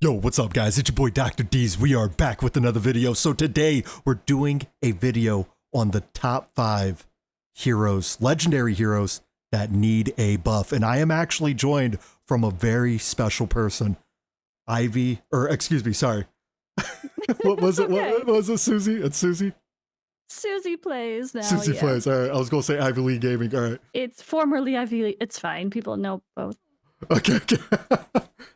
Yo, what's up guys? It's your boy Dr. D's. We are back with another video. So today we're doing a video on the top 5 heroes, legendary heroes that need a buff. And I am actually joined from a very special person. Ivy, or excuse me, sorry. What was it? Okay. What was it, Suzie? It's Suzie? Suzie plays now. Suzie plays. All right. I was going to say Ivy League Gaming. All right. It's formerly Ivy League. It's fine. People know both. Okay.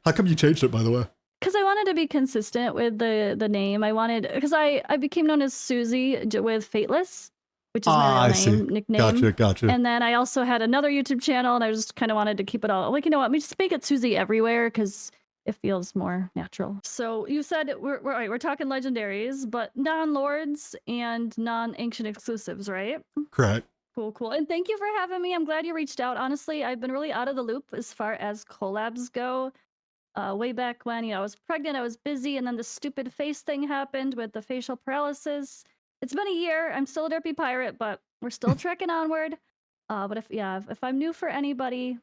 How come you changed it, by the way? Because I wanted to be consistent with the name. I wanted, because I became known as Suzie with Fateless, which is my real nickname. Gotcha. And then I also had another YouTube channel, and I just kind of wanted to keep it all. Like, you know what? Let me just make it Suzie everywhere because it feels more natural. So you said we're talking legendaries, but non-lords and non-ancient exclusives, right? Correct. Cool. And thank you for having me. I'm glad you reached out. Honestly, I've been really out of the loop as far as collabs go. Way back when, you know, I was pregnant, I was busy, and then the stupid face thing happened with the facial paralysis. It's been a year. I'm still a derpy pirate, but we're still trekking onward. But if I'm new for anybody,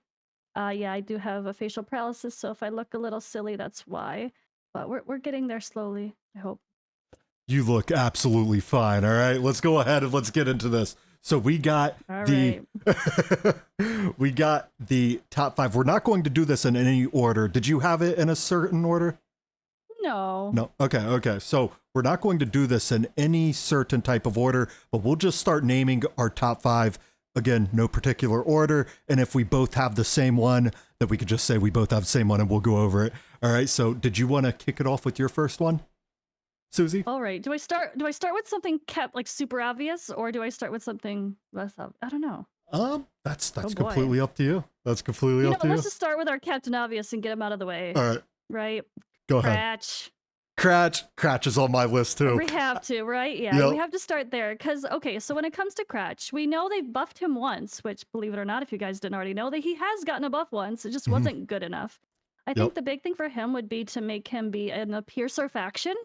yeah, I do have a facial paralysis, so if I look a little silly, that's why. But we're getting there slowly, I hope. You look absolutely fine. All right, let's go ahead and let's get into this. So we got we got the top 5. We're not going to do this in any order. Did you have it in a certain order? No. No. Okay. So we're not going to do this in any certain type of order, but we'll just start naming our top 5. Again, no particular order. And if we both have the same one, then we could just say we both have the same one and we'll go over it. All right. So did you want to kick it off with your first one, Suzie? All right. Do I start with something kept like super obvious, or do I start with something less obvious? I don't know. That's completely up to you. That's completely up to you. Let's just start with our Captain Obvious and get him out of the way. All right. Right. Go ahead. Crach is on my list too. We have to, right? Yeah, yep. We have to start there because, okay, so when it comes to Crach, we know they buffed him once, which, believe it or not, if you guys didn't already know, that he has gotten a buff once. It just wasn't good enough. I think the big thing for him would be to make him be in a Piercer faction,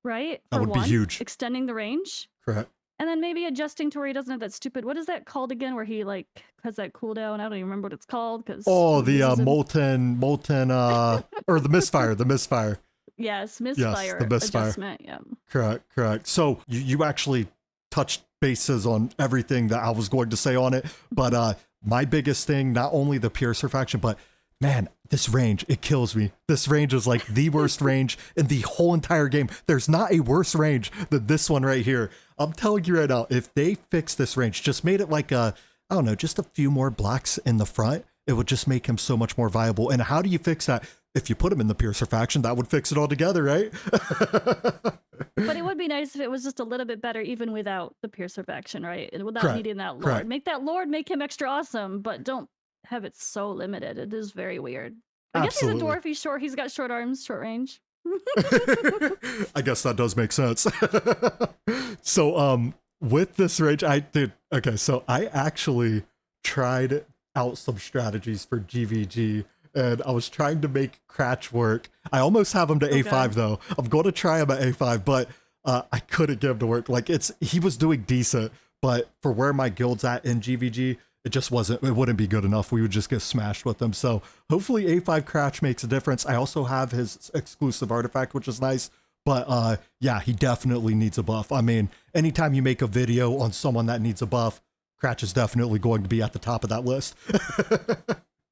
right? That would be huge. Extending the range. Correct. And then maybe adjusting to where he doesn't have that stupid, what is that called again, where he like has that cooldown? I don't even remember what it's called. The molten, or the misfire. Yes, misfire the misfire adjustment. Yeah. Correct. So you actually touched bases on everything that I was going to say on it. But my biggest thing, not only the Piercer faction, but man, this range, it kills me. This range is like the worst range in the whole entire game. There's not a worse range than this one right here. I'm telling you right now, if they fix this range, just made it like I don't know, just a few more blocks in the front, it would just make him so much more viable. And how do you fix that? If you put him in the Piercer faction, that would fix it all together, right? But it would be nice if it was just a little bit better even without the Piercer faction, right? And without needing that Lord. Make that Lord, make him extra awesome, but don't have it so limited. It is very weird. I guess he's a dwarf, he's short, he's got short arms, short range. I guess that does make sense. So with this range, so I actually tried out some strategies for GVG, and I was trying to make Crach work. I almost have him to A5 though. I'm going to try him at A5, but I couldn't get him to work. Like he was doing decent, but for where my guild's at in GVG, it wouldn't be good enough. We would just get smashed with them. So hopefully A5 Crach makes a difference. I also have his exclusive artifact, which is nice. But yeah, he definitely needs a buff. I mean, anytime you make a video on someone that needs a buff, Crach is definitely going to be at the top of that list.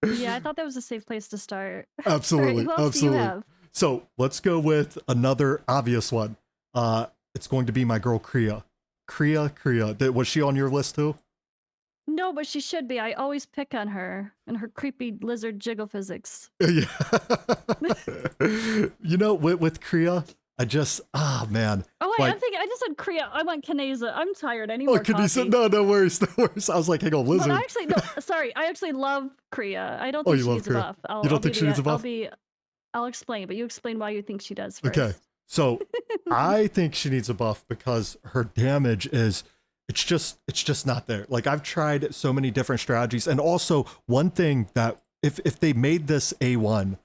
Yeah, I thought that was a safe place to start. Absolutely. Right, who else do you have? So let's go with another obvious one. It's going to be my girl Kria. Kria. Was she on your list too? No, but she should be. I always pick on her and her creepy lizard jiggle physics. Yeah. You know, with Kria, man. Oh, wait, I just said Kria. I want Kaneza. I'm tired. I need more coffee. No worries. I was like, hang on, lizard. I actually love Kria. I don't think she needs a buff. You don't think she needs a buff? I'll explain, but you explain why you think she does first. Okay. So I think she needs a buff because her damage is, it's just not there. Like I've tried so many different strategies. And also one thing that if they made this A1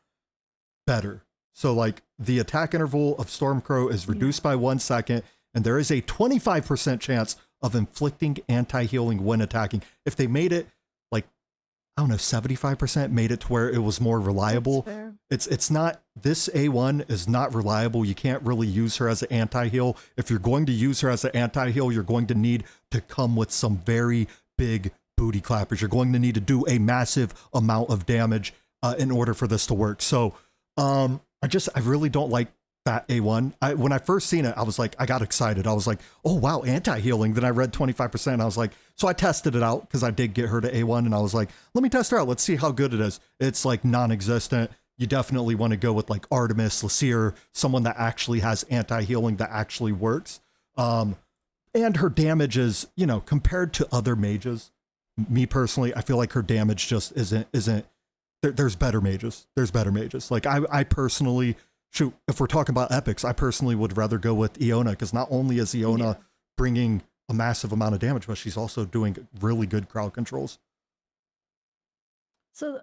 better, so like the attack interval of Stormcrow is reduced by 1 second, and there is a 25% chance of inflicting anti-healing when attacking. If they made it like I don't know, 75% made it to where it was more That's reliable. fair. It's not, this A1 is not reliable. You can't really use her as an anti-heal. If you're going to use her as an anti-heal, you're going to need to come with some very big booty clappers. You're going to need to do a massive amount of damage in order for this to work. So I really don't like that A1. When I first seen it, I was like, I got excited. I was like, oh wow, anti-healing. Then I read 25%. I was like, so I tested it out because I did get her to A1 and I was like, let me test her out. Let's see how good it is. It's like non-existent. You definitely want to go with like Artemis, Lasir, someone that actually has anti-healing that actually works. And her damage is, you know, compared to other mages, me personally, I feel like her damage just isn't there's better mages. There's better mages. Like I personally, shoot, if we're talking about epics, I personally would rather go with Iona because not only is Iona bringing a massive amount of damage, but she's also doing really good crowd controls. So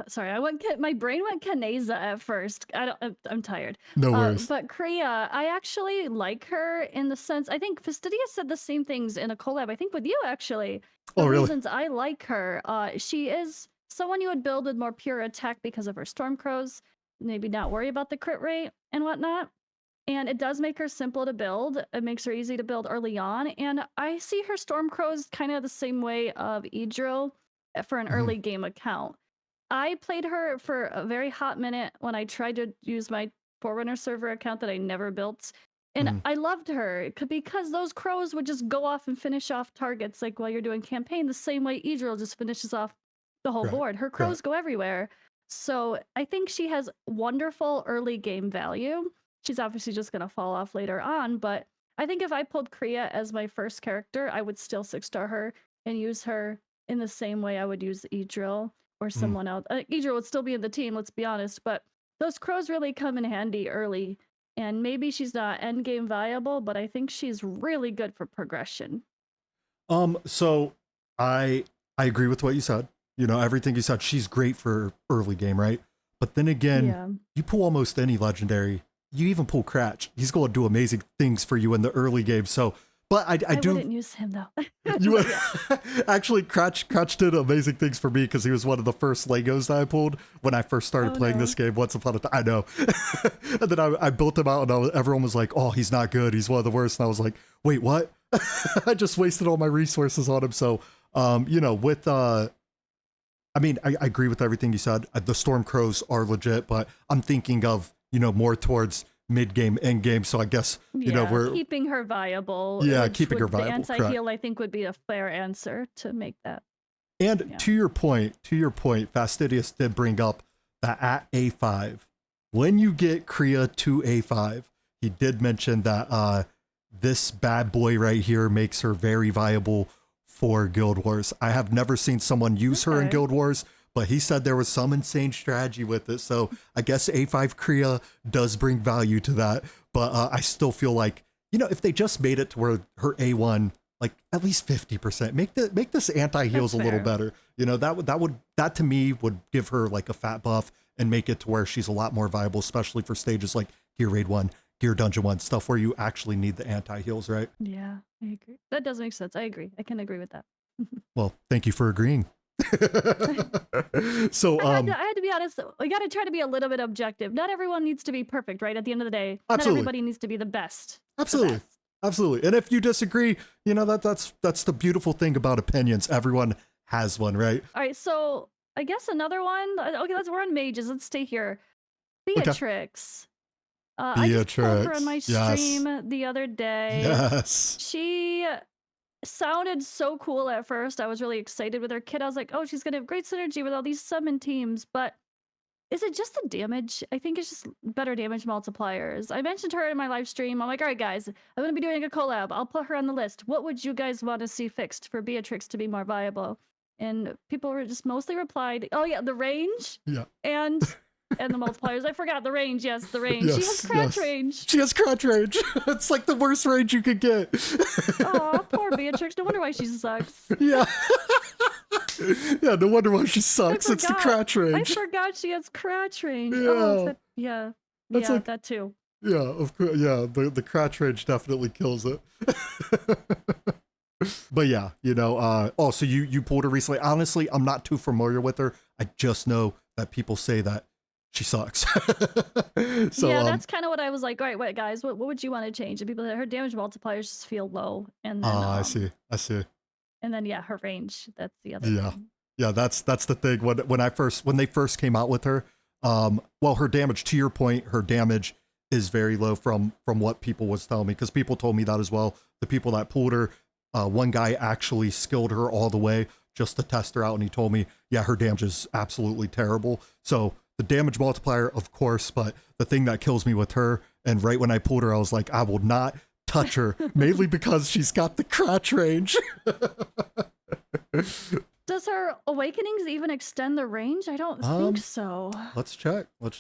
sorry, my brain went Kaneza at first. I'm tired. No worries. But Kria, I actually like her in the sense, I think Fastidious said the same things in a collab, I think with you actually. The really? reasons I like her, she is someone you would build with more pure attack because of her storm crows, maybe not worry about the crit rate and whatnot. And it does make her simple to build. It makes her easy to build early on. And I see her storm crows kind of the same way of Idril for an early game account. I played her for a very hot minute when I tried to use my Forerunner server account that I never built. And I loved her because those crows would just go off and finish off targets like while you're doing campaign, the same way Idril just finishes off the whole board. Her crows go everywhere. So I think she has wonderful early game value. She's obviously just going to fall off later on, but I think if I pulled Kria as my first character, I would still 6-star her and use her in the same way I would use Idril or someone else. Idril would still be in the team, let's be honest, but those crows really come in handy early. And maybe she's not end game viable, but I think she's really good for progression. So I agree with what you said. You know, everything you said, she's great for early game, right? But then again, you pull almost any legendary, you even pull Crach, he's going to do amazing things for you in the early game. So, but I wouldn't use him though. You actually, Crach did amazing things for me because he was one of the first Legos that I pulled when I first started playing this game. Once upon a time, I know. And then I built him out, and everyone was like, "Oh, he's not good. He's one of the worst." And I was like, "Wait, what?" I just wasted all my resources on him. So, you know, with I mean, I agree with everything you said. The Storm Crows are legit, but I'm thinking of, you know, more towards mid game, end game. So I guess, you know, we're keeping her viable. Yeah, keeping her viable. The anti-heal, I think, would be a fair answer to make that. And to your point, Fastidious did bring up that at A5, when you get Kria to A5, he did mention that this bad boy right here makes her very viable for Guild Wars. I have never seen someone use her in Guild Wars, but he said there was some insane strategy with it. So I guess A5 Kria does bring value to that. But I still feel like, you know, if they just made it to where her A1, like at least 50%, make this anti-heals a little better. You know, that to me would give her like a fat buff and make it to where she's a lot more viable, especially for stages like Gear Raid 1, Gear Dungeon 1, stuff where you actually need the anti-heals, right? Yeah, I agree. That does make sense. I agree. I can agree with that. Well, thank you for agreeing. So I had to be honest. We got to try to be a little bit objective. Not everyone needs to be perfect, right? At the end of the day, not everybody needs to be the best. Absolutely. Absolutely. And if you disagree, you know, that's the beautiful thing about opinions. Everyone has one, right? All right. So I guess another one. Okay, we're on mages. Let's stay here. Beatrix. I just pulled her on my stream the other day. Yes. She sounded so cool at first. I was really excited with her kit. I was like, oh, she's gonna have great synergy with all these summon teams. But is it just the damage? I think it's just better damage multipliers. I mentioned her in my live stream. I'm like, all right, guys, I'm gonna be doing a collab. I'll put her on the list. What would you guys want to see fixed for Beatrix to be more viable? And people were just mostly replied, oh yeah, the range. Yeah. And the multipliers. I forgot the range. Yes, the range. Yes, she has Crach range. She has Crach range. It's like the worst range you could get. Oh, poor Beatrix. No wonder why she sucks. Yeah. Yeah, no wonder why she sucks. It's the Crach range. I forgot she has Crach range. Yeah. Oh, that too. Yeah, of course. Yeah, the Crach range definitely kills it. But yeah, you know, oh, so you pulled her recently. Honestly, I'm not too familiar with her. I just know that people say that she sucks. So Yeah, that's kind of what I was like. All right, wait, guys, what would you want to change? And people said her damage multipliers just feel low, I see. I see. and then yeah, her range. That's the other Yeah. thing. Yeah, that's the thing. When they first came out with her, well, her damage, to your point, her damage is very low from what people was telling me, because people told me that as well. The people that pulled her, one guy actually skilled her all the way just to test her out, and he told me, yeah, her damage is absolutely terrible. So the damage multiplier, of course, but the thing that kills me with her, and right when I pulled her, I was like, I will not touch her, mainly because she's got the crotch range. Does her awakenings even extend the range? I don't think so. Let's check. I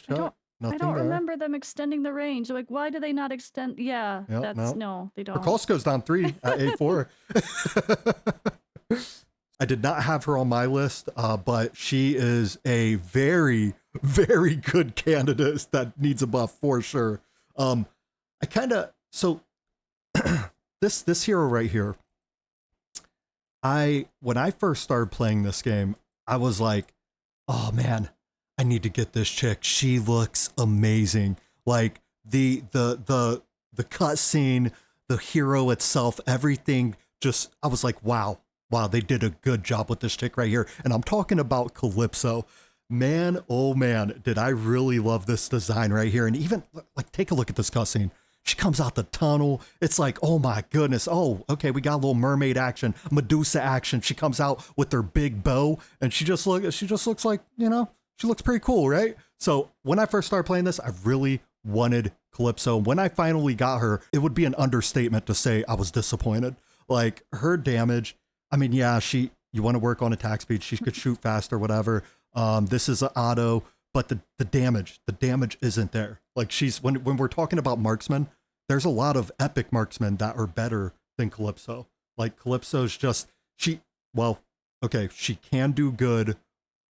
Nothing don't there. remember them extending the range. Like, why do they not extend? Yeah, Yep, no, they don't. Her cost goes down 3 at 8-4. I did not have her on my list, but she is a very, very good candidate that needs a buff for sure. So this hero right here, when I first started playing this game, I was like, oh man, I need to get this chick. She looks amazing. Like the cutscene, the hero itself, everything I was like, wow, they did a good job with this chick right here. And I'm talking about Calypso. Man, oh man, did I really love this design right here. And even like, take a look at this cutscene. She comes out the tunnel. It's like, oh my goodness. Oh, okay, we got a little mermaid action, Medusa action. She comes out with her big bow, and she just looks like, you know, she looks pretty cool, right? So when I first started playing this, I really wanted Calypso. When I finally got her, it would be an understatement to say I was disappointed. Like her damage, I mean, yeah, you want to work on attack speed. She could shoot faster, whatever. This is an auto, but the damage isn't there. Like when we're talking about marksmen, there's a lot of epic marksmen that are better than Calypso. Like Calypso's just, she can do good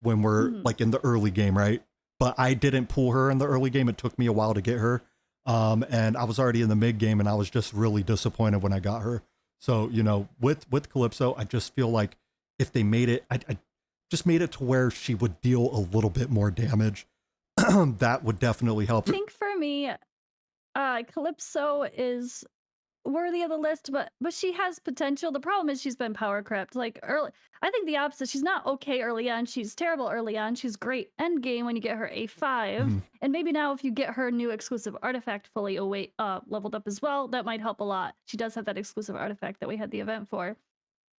when we're like in the early game, right? But I didn't pull her in the early game. It took me a while to get her. And I was already in the mid game, and I was just really disappointed when I got her. So, you know, with Calypso, I just feel like if they made it, I just made it to where she would deal a little bit more damage. That would definitely help. I think for me, Calypso is worthy of the list, but she has potential. The problem is she's been power crept. Like early, I think the opposite. She's not okay early on. She's terrible early on. She's great end game when you get her A5, and maybe now if you get her new exclusive artifact fully leveled up as well, that might help a lot. She does have that exclusive artifact that we had the event for.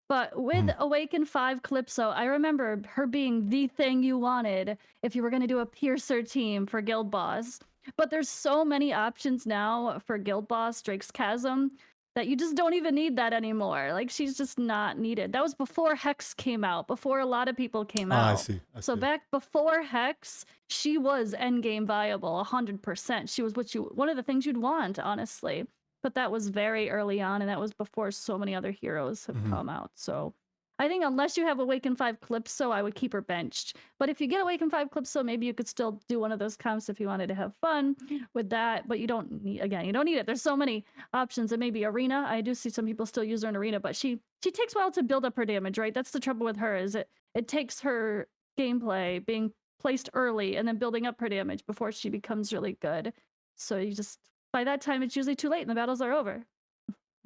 But with Awaken 5 Calypso, I remember her being the thing you wanted if you were going to do a Piercer team for Guild Boss. But there's so many options now for Guild Boss, Drake's Chasm, that you just don't even need that anymore. Like, she's just not needed. That was before Hex came out, before a lot of people came out. I see. So back before Hex, she was endgame viable, 100%. She was one of the things you'd want, honestly. But that was very early on, and that was before so many other heroes have come out. So I think unless you have Awaken 5 Calypso, I would keep her benched. But if you get Awaken 5 Calypso, maybe you could still do one of those comps if you wanted to have fun with that. But you don't need it. There's so many options. And maybe Arena. I do see some people still use her in Arena, but she takes a while to build up her damage, right? That's the trouble with her, is it takes her gameplay being placed early and then building up her damage before she becomes really good. So you just, by that time, it's usually too late and the battles are over.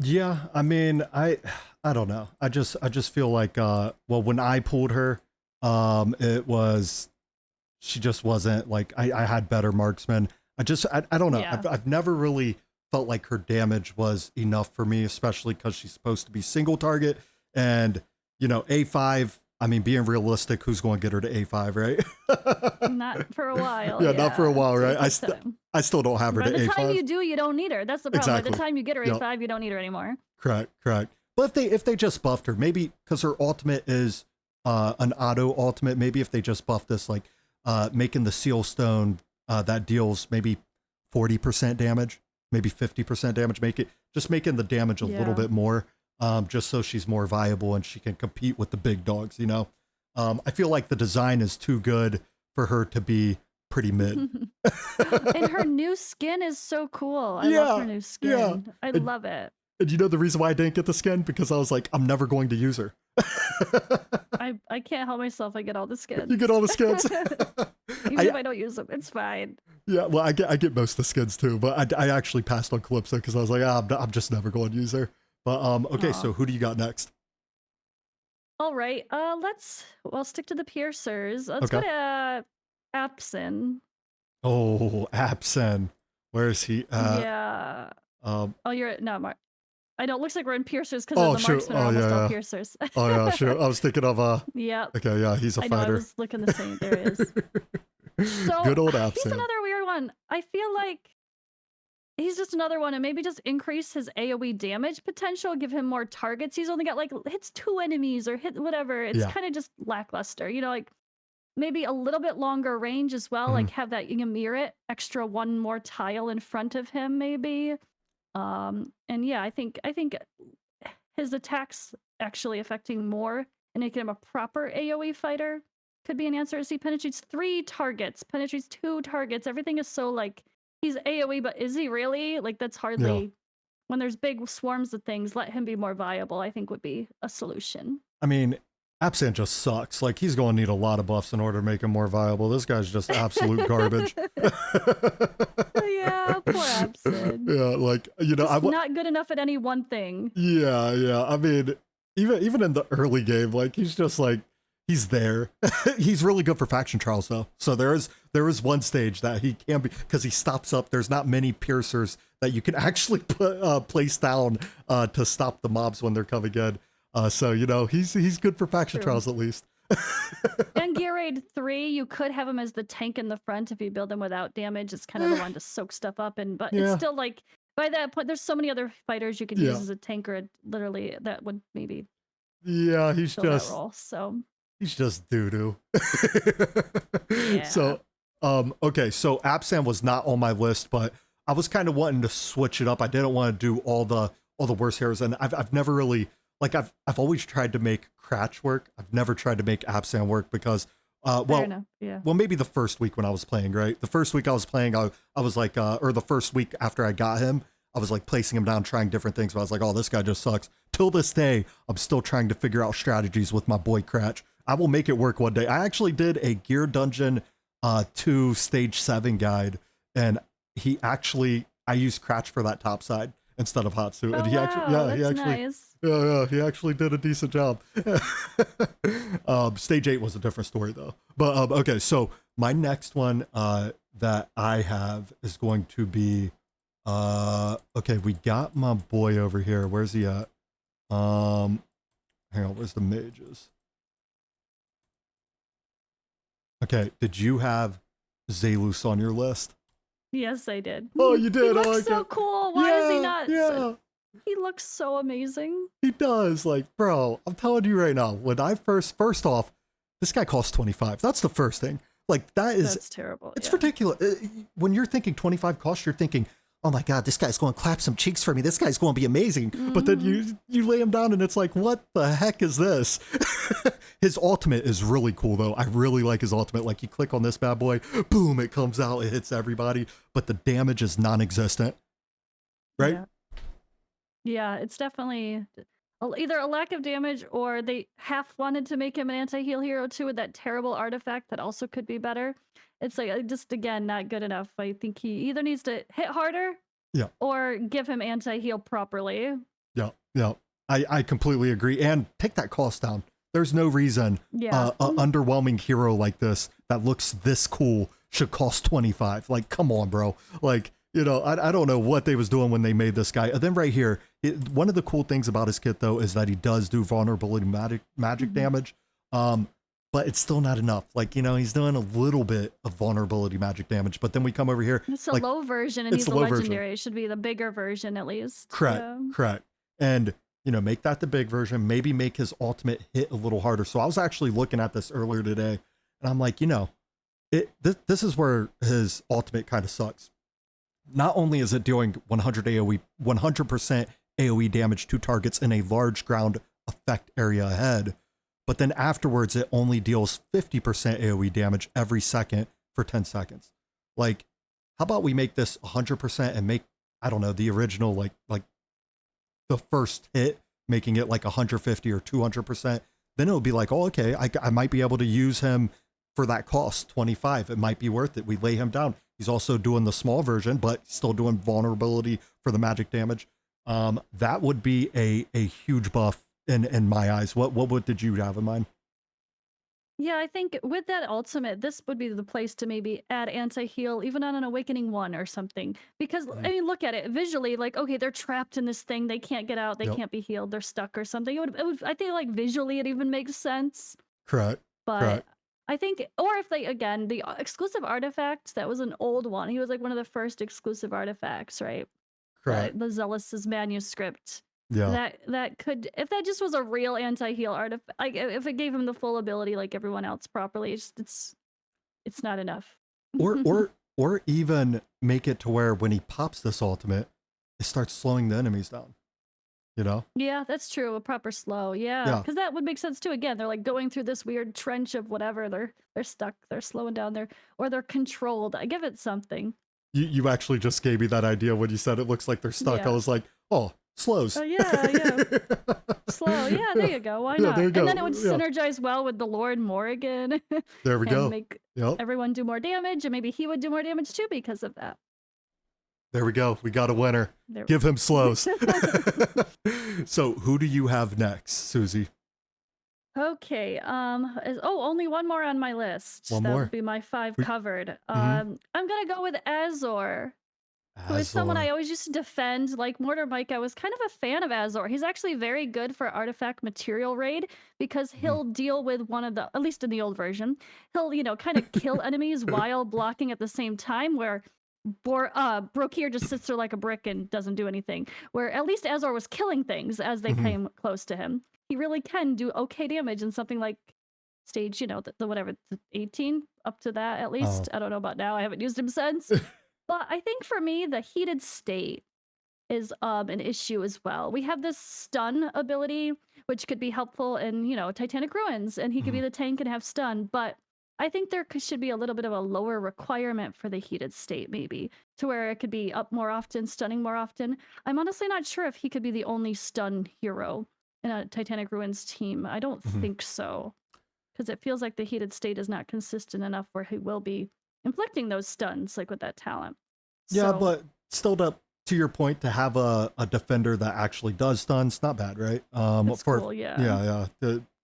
Yeah, I mean, I don't know. I just feel like when I pulled her, she just wasn't like, I had better marksmen. I don't know. Yeah. I've never really felt like her damage was enough for me, especially because she's supposed to be single target, and you know, A5. I mean, being realistic, who's going to get her to A5, right? Not for a while. Yeah, not for a while, right? I still don't have her to A5. By the time you do, you don't need her. That's the problem. Exactly. By the time you get her A5, you don't need her anymore. Correct. But if they just buffed her, maybe because her ultimate is an auto ultimate, maybe if they just buff this, like making the seal stone that deals maybe 40% damage, maybe 50% damage, making the damage a little bit more. Just so she's more viable and she can compete with the big dogs, you know? I feel like the design is too good for her to be pretty mid. And her new skin is so cool. I love her new skin. I love it. And you know the reason why I didn't get the skin? Because I was like, I'm never going to use her. I can't help myself. I get all the skins. You get all the skins. Even if I don't use them, it's fine. Yeah, well, I get most of the skins too, but I actually passed on Calypso because I was like, I'm just never going to use her. But okay, so who do you got next? All right, we'll stick to the piercers. Let's go to Apsan. Oh, Apsan. Where is he? Yeah. Oh, you're no Mark. I know it looks like we're in piercers because the marksmen are almost all piercers. Oh yeah, sure. I was thinking of yeah. Okay, yeah, he's a fighter. I was looking the same. There it is. So good old Apsan. He's another weird one. I feel like he's just another one, and maybe just increase his AoE damage potential, give him more targets. He's only got like hits 2 enemies or hit whatever. It's kind of just lackluster, you know, like maybe a little bit longer range as well. Like have that, you can mirror it, extra 1 more tile in front of him, maybe. And yeah, I think his attacks actually affecting more and making him a proper AoE fighter could be an answer. As he penetrates 3 targets, penetrates 2 targets. Everything is so like he's AoE, but is he really? Like that's hardly when there's big swarms of things. Let him be more viable. I think would be a solution. I mean, Apsan just sucks. Like he's going to need a lot of buffs in order to make him more viable. This guy's just absolute garbage. Yeah, poor Apsan. Yeah, like you know, I'm not good enough at any one thing. Yeah. I mean, even in the early game, like he's just like he's there. He's really good for faction trials though. So there is one stage that he can be because he stops up. There's not many piercers that you can actually place down to stop the mobs when they're coming in. So you know he's good for faction trials at least. And Gear Raid 3, you could have him as the tank in the front if you build him without damage. It's kind of the one to soak stuff up, but it's still like by that point, there's so many other fighters you could use as a tanker. Literally, that would maybe he's fill just that role. So he's just doo doo. So okay, so Apsan was not on my list, but I was kind of wanting to switch it up. I didn't want to do all the worst heroes, and I've never really. Like I've always tried to make Crach work. I've never tried to make Apsan work because, well, maybe the first week when I was playing, right? The first week I was playing, I was like, or the first week after I got him, I was like placing him down, trying different things. But I was like, oh, this guy just sucks. Till this day, I'm still trying to figure out strategies with my boy Crach. I will make it work one day. I actually did a Gear Dungeon 2 Stage 7 guide, and I used Crach for that top side instead of Hatsu. And he actually did a decent job. Stage 8 was a different story though. But okay, so my next one that I have is going to be okay, we got my boy over here. Where's he at? Hang on, where's the mages? Okay, did you have Zelus on your list? Yes, I did. Oh, you did. He looks so cool. Why is he not? Yeah. He looks so amazing. He does. Like, bro, I'm telling you right now, when I first off, this guy costs 25. That's the first thing. Like, that's terrible. It's ridiculous. When you're thinking 25 costs, you're thinking, oh my God, this guy's going to clap some cheeks for me. This guy's going to be amazing. But then you lay him down and it's like, what the heck is this? His ultimate is really cool though. I really like his ultimate. Like you click on this bad boy, boom, it comes out, it hits everybody, but the damage is non-existent. Right? Yeah, it's definitely either a lack of damage or they half wanted to make him an anti-heal hero too with that terrible artifact that also could be better. It's like just again not good enough. I think he either needs to hit harder or give him anti-heal properly. Yeah. I completely agree. And take that cost down. There's no reason an underwhelming hero like this that looks this cool should cost 25. Like, come on, bro. Like, you know, I don't know what they was doing when they made this guy. And then right here, one of the cool things about his kit, though, is that he does do vulnerability magic damage. But it's still not enough. Like, you know, he's doing a little bit of vulnerability magic damage. But then we come over here. It's a low version, and he's a legendary. It should be the bigger version, at least. Correct. And, you know, make that the big version. Maybe make his ultimate hit a little harder. So I was actually looking at this earlier today. And I'm like, you know, this is where his ultimate kind of sucks. Not only is it doing 100% AoE damage to targets in a large ground effect area ahead, but then afterwards it only deals 50% AoE damage every second for 10 seconds. Like, how about we make this 100% and make, I don't know, the original like the first hit, making it like 150 or 200%, then it'll be like, oh, okay, I might be able to use him for that cost, 25. It might be worth it. We lay him down. He's also doing the small version, but still doing vulnerability for the magic damage. That would be a huge buff in my eyes. What did you have in mind? Yeah, I think with that ultimate, this would be the place to maybe add anti-heal, even on an Awakening 1 or something. Because, I mean, look at it visually, like, okay, they're trapped in this thing, they can't get out, they Yep. can't be healed, they're stuck or something. It would, I think, like, visually it even makes sense. Correct. But Correct. I think, or if they, again, the exclusive artifacts, that was an old one. He was like one of the first exclusive artifacts, right? Correct. The Zelus's manuscript. Yeah. That could, if that just was a real anti-heal artifact, like if it gave him the full ability like everyone else properly, it's not enough. Or even make it to where when he pops this ultimate, it starts slowing the enemies down. You know? Yeah, that's true. A proper slow. Yeah, because that would make sense too. Again, they're like going through this weird trench of whatever. They're stuck. They're slowing down there, or they're controlled. I give it something. You actually just gave me that idea when you said it looks like they're stuck. I was like, oh, slows. Oh yeah. Slow. Yeah, there you go. Why not? There you go. And then it would synergize well with the Lord Morrigan. There we go. Make everyone do more damage, and maybe he would do more damage too because of that. There we go. We got a winner. Give him slows. So who do you have next, Suzie? Okay. Only one more on my list. One that more. would be my 5 covered. I'm gonna go with Azhor, who is someone I always used to defend. Like Mortar Mike, I was kind of a fan of Azhor. He's actually very good for artifact material raid because he'll deal with one of the, at least in the old version, he'll kind of kill enemies while blocking at the same time. Where Brokir just sits there like a brick and doesn't do anything. Where at least Azhor was killing things as they came close to him. He really can do okay damage in something like stage, the whatever, 18 up to that at least. I don't know about now. I haven't used him since. But I think for me, the heated state is an issue as well. We have this stun ability, which could be helpful in, Titanic Ruins, and he could be the tank and have stun. But I think there should be a little bit of a lower requirement for the heated state, maybe, to where it could be up more often, stunning more often. I'm honestly not sure if he could be the only stun hero in a Titanic Ruins team. I don't think so, because it feels like the heated state is not consistent enough where he will be inflicting those stuns, like with that talent. Yeah, but still, to your point, to have a defender that actually does stuns, not bad, right? That's cool, yeah.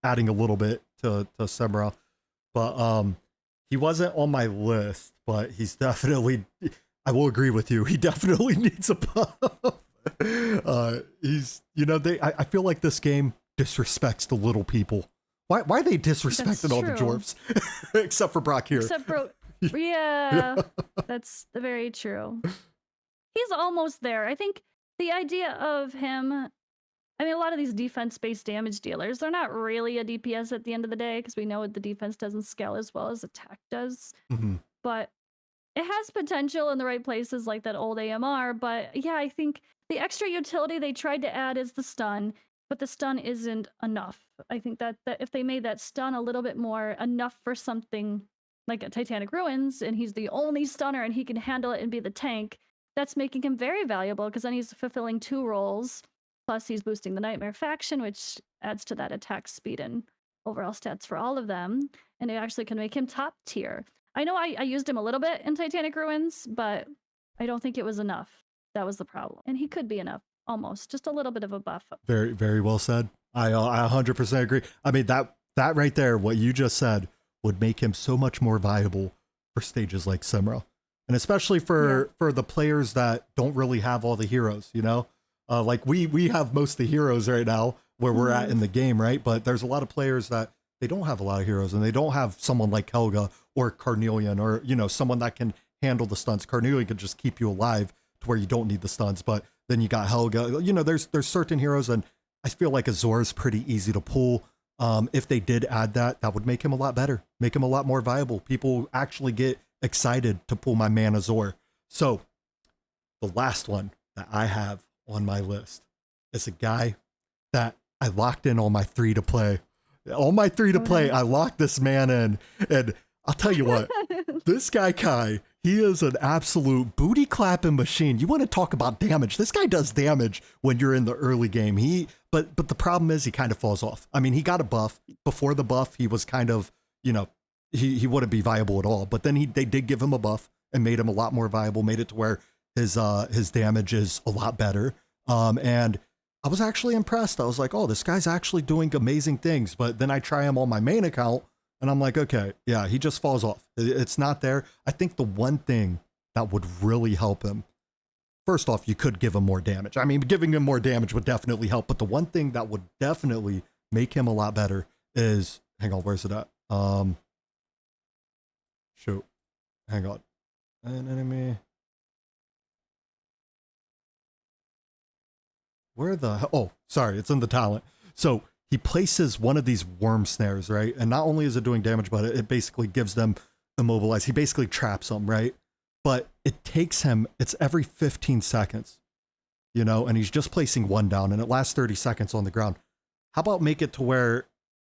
Adding a little bit to Semra. But he wasn't on my list, but he's definitely, I will agree with you, he definitely needs a buff. He's, I feel like this game disrespects the little people. Why are they disrespecting all the dwarves? Except for Brock here. Yeah, that's very true. He's almost there. I think the idea of him, I mean, a lot of these defense-based damage dealers, they're not really a DPS at the end of the day, because we know the defense doesn't scale as well as attack does. But it has potential in the right places, like that old AMR. But yeah, I think the extra utility they tried to add is the stun, but the stun isn't enough. I think that if they made that stun a little bit more enough for something like a Titanic Ruins, and he's the only stunner and he can handle it and be the tank, that's making him very valuable, because then he's fulfilling 2 roles. Plus, he's boosting the Nightmare faction, which adds to that attack speed and overall stats for all of them. And it actually can make him top tier. I know I used him a little bit in Titanic Ruins, but I don't think it was enough. That was the problem. And he could be enough, almost. Just a little bit of a buff. Very, very well said. I 100% agree. I mean, that right there, what you just said, would make him so much more viable for stages like Semra. And especially for the players that don't really have all the heroes, like we have most of the heroes right now where we're at in the game, right? But there's a lot of players that they don't have a lot of heroes, and they don't have someone like Helga or Carnelian or, someone that can handle the stunts. Carnelian can just keep you alive to where you don't need the stunts, but then you got Helga. There's certain heroes, and I feel like Azhor is pretty easy to pull. If they did add that would make him a lot better, make him a lot more viable. People actually get excited to pull my man Azhor. So the last one that I have on my list is a guy that I locked in on my 3 to play. On my 3 to play, I locked this man in, and I'll tell you what, this guy Kai, he is an absolute booty clapping machine. You want to talk about damage? This guy does damage when you're in the early game. But the problem is he kind of falls off. I mean, he got a buff. Before the buff, he was kind of, you know, he wouldn't be viable at all. But then they did give him a buff and made him a lot more viable, made it to where his damage is a lot better. And I was actually impressed. I was like, oh, this guy's actually doing amazing things. But then I try him on my main account and I'm like, okay, yeah, he just falls off. It's not there. I think the one thing that would really help him, first off, you could give him more damage. I mean, giving him more damage would definitely help. But the one thing that would definitely make him a lot better is, hang on, where's it at? Shoot, hang on. An enemy. Where the, oh, sorry, it's in the talent. So he places one of these worm snares, right? And not only is it doing damage, but it basically gives them immobilized. He basically traps them, right? But it takes him, it's every 15 seconds, you know, and he's just placing one down and it lasts 30 seconds on the ground. How about make it to where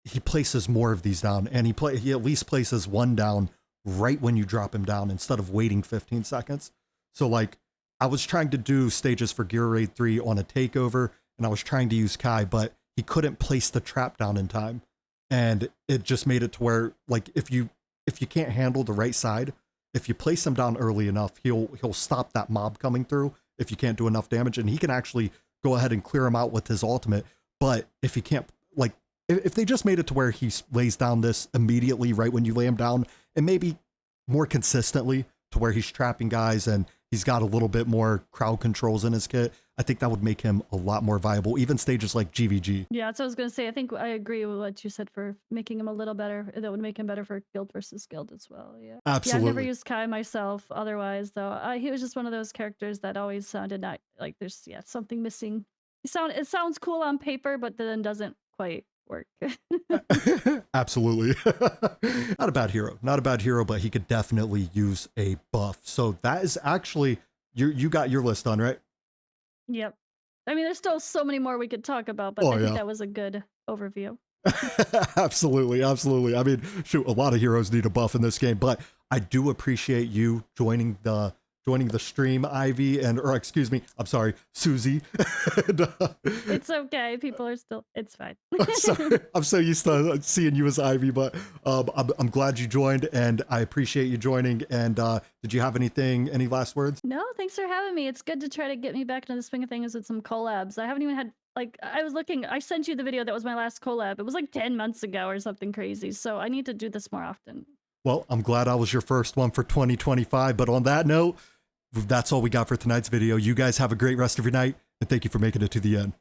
he places more of these down and he at least places one down right when you drop him down instead of waiting 15 seconds. So like I was trying to do stages for Gear Raid 3 on a takeover and I was trying to use Kai, but he couldn't place the trap down in time. And it just made it to where like if you can't handle the right side, if you place him down early enough, he'll stop that mob coming through if you can't do enough damage, and he can actually go ahead and clear him out with his ultimate. But if he can't, like if they just made it to where he lays down this immediately right when you lay him down, and maybe more consistently to where he's trapping guys and he's got a little bit more crowd controls in his kit, I think that would make him a lot more viable, even stages like GVG. Yeah, that's what I was going to say. I think I agree with what you said for making him a little better. That would make him better for guild versus guild as well. Yeah. Absolutely. Yeah, I've never used Kai myself otherwise, though. He was just one of those characters that always sounded not like there's something missing. It sounds cool on paper, but then doesn't quite work. Absolutely. Not a bad hero. Not a bad hero, but he could definitely use a buff. So that is actually, you got your list done, right? Yep. I mean, there's still so many more we could talk about, but I think that was a good overview. Absolutely, absolutely. I mean, shoot, a lot of heroes need a buff in this game, but I do appreciate you joining the stream, Ivy, or excuse me, I'm sorry, Suzie. It's okay. People are still, it's fine. Sorry, I'm so used to seeing you as Ivy, but I'm glad you joined and I appreciate you joining. And did you have any last words? No, thanks for having me. It's good to try to get me back into the swing of things with some collabs. I haven't even had, like, I was looking, I sent you the video that was my last collab. It was like 10 months ago or something crazy. So I need to do this more often. Well, I'm glad I was your first one for 2025. But on that note, that's all we got for tonight's video. You guys have a great rest of your night, and thank you for making it to the end.